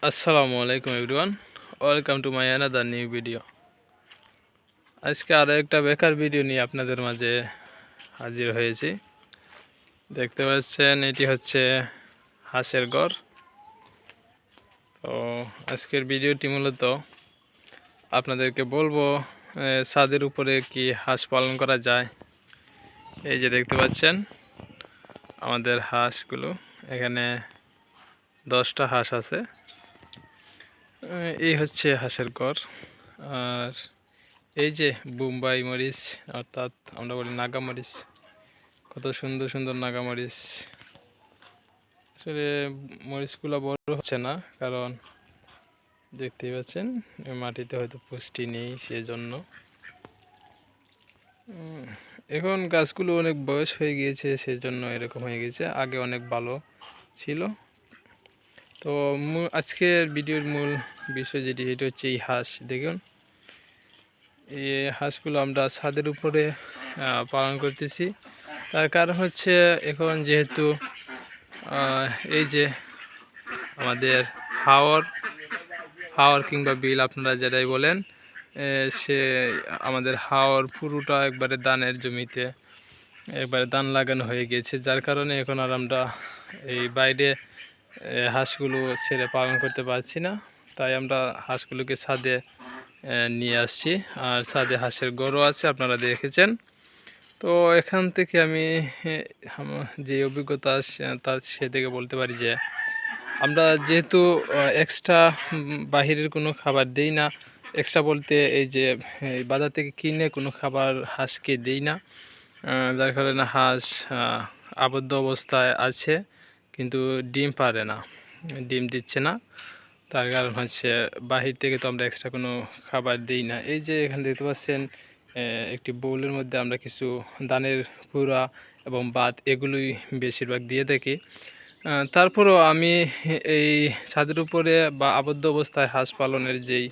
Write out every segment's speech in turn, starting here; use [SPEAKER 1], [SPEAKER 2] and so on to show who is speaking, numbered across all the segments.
[SPEAKER 1] আসসালামু আলাইকুম everyone, welcome to my another new video. আজকে আরও একটা বেকার ভিডিও নিয়ে আপনাদের মাঝে হাজির হয়েছি। দেখতে পাচ্ছেন এটি হচ্ছে হাঁসের ঘর। তো আজকের ভিডিওটি মূলত আপনাদেরকে বলবো ছাদের উপরে কি হাঁস পালন করা যায়। এই যে দেখতে পাচ্ছেন আমাদের হাঁসগুলো, এখানে 10টা হাঁস আছে। এই হচ্ছে হাঁসের ঘর। আর এই যে বোম্বাই মরিচ, অর্থাৎ আমরা বলি নাগা মরিচ, কত সুন্দর সুন্দর নাগা মরিচ। আসলে মরিচগুলো বড় হচ্ছে না, কারণ দেখতেই পাচ্ছেন মাটিতে হয়তো পুষ্টি নেই, সেজন্য। এখন গাছগুলো অনেক বয়স হয়ে গিয়েছে, সেজন্য এরকম হয়ে গেছে। আগে অনেক ভালো ছিল। তো আজকের ভিডিওর মূল বিষয় যেটি, সেটা হচ্ছে এই হাঁস। দেখুন এই হাঁসগুলো আমরা ছাদের উপরে পালন করতেছি। তার কারণ হচ্ছে এখন যেহেতু এই যে আমাদের হাওর কিংবা বিল, আপনারা যেটাই বলেন, সে আমাদের হাওর পুরোটা একবারে ধানের জমিতে একবারে ধান লাগানো হয়ে গিয়েছে। যার কারণে এখন আর আমরা এই বাইরে হাঁসগুলো ছেড়ে পালন করতে পারছি না। তাই আমরা হাঁসগুলোকে ছাদে নিয়ে আসছি। আর ছাদে হাঁসের গরু আছে, আপনারা দেখেছেন। তো এখান থেকে আমি যে অভিজ্ঞতা তার সে থেকে বলতে পারি যে আমরা যেহেতু এক্সট্রা বাহিরের কোনো খাবার দেই না। এক্সট্রা বলতে এই যে বাজার থেকে কিনে কোনো খাবার হাঁসকে দেই না। যার কারণে হাঁস আবদ্ধ অবস্থায় আছে, কিন্তু ডিম পারে না, ডিম দিচ্ছে না। তার কারণ হচ্ছে বাহির থেকে তো আমরা এক্সট্রা কোনো খাবার দিই না। এই যে এখানে দেখতে পাচ্ছেন একটি বোলের মধ্যে আমরা কিছু ধানের কুড়া এবং ভাত এগুলোই বেশিরভাগ দিয়ে থাকি। তারপরও আমি এই ছাদের উপরে বা আবদ্ধ অবস্থায় হাঁস পালনের যেই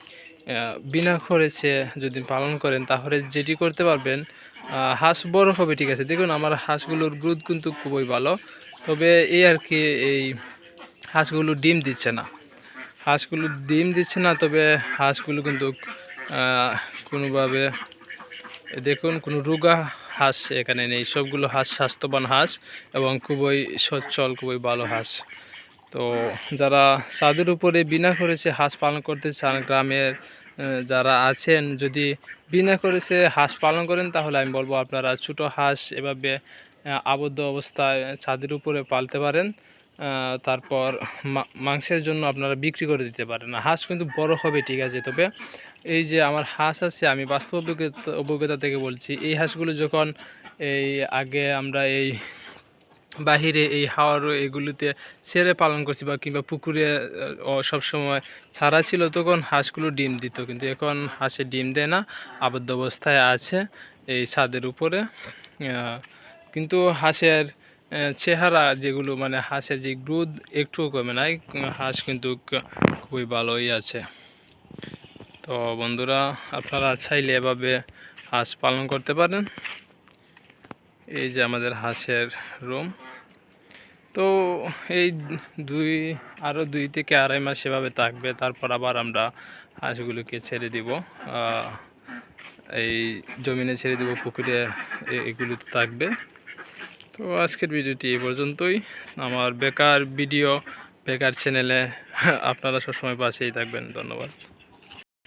[SPEAKER 1] বিনা খরচে যদি পালন করেন, তাহলে যেটি করতে পারবেন, হাঁস বড় হবে, ঠিক আছে। দেখুন আমার হাঁসগুলোর গ্রোথ কিন্তু খুবই ভালো। তবে এই আর কি, এই হাঁসগুলো ডিম দিচ্ছে না। তবে হাঁসগুলো কিন্তু কোনোভাবে দেখুন কোনো রোগা হাঁস এখানে নেই। সবগুলো হাঁস স্বাস্থ্যবান হাঁস এবং খুবই সচ্ছল, খুবই ভালো হাঁস। তো যারা ছাদের উপরে বিনা খরচে হাঁস পালন করতে চান, গ্রামের যারা আছেন, যদি বিনা খরচে হাঁস পালন করেন, তাহলে আমি বলবো আপনারা ছোটো হাঁস এভাবে আবদ্ধ অবস্থায় ছাদের উপরে পালতে পারেন। তারপর মাংসের জন্য আপনারা বিক্রি করে দিতে পারেন। হাঁস কিন্তু বড় হবে, ঠিক আছে। তবে এই যে আমার হাঁস আছে, আমি বাস্তব অভিজ্ঞতা থেকে বলছি, এই হাঁসগুলো যখন এই আগে আমরা এই বাহিরে এই হাওর এগুলোতে ছেড়ে পালন করছি বা কিংবা পুকুরে সবসময় ছাড়া ছিল, তখন হাঁসগুলো ডিম দিত। কিন্তু এখন হাঁসে ডিম দেয় না, আবদ্ধ অবস্থায় আছে এই ছাদের উপরে। কিন্তু হাঁসের চেহারা যেগুলো, মানে হাঁসের যে গ্রোথ একটুও কমে নাই, হাঁস কিন্তু খুবই ভালোই আছে। তো বন্ধুরা, আপনারা চাইলে এভাবে হাঁস পালন করতে পারেন। এই যে আমাদের হাঁসের রুম। তো এই আরও 2 থেকে আড়াই মাস সেভাবে থাকবে। তারপর আবার আমরা হাঁসগুলোকে ছেড়ে দিব, এই জমিনে ছেড়ে দিব, পুকুরে এগুলো থাকবে। তো আজকের ভিডিওটি এই পর্যন্তই। আমার বেকার চ্যানেলে আপনারা সবসময় পাশেই থাকবেন। ধন্যবাদ।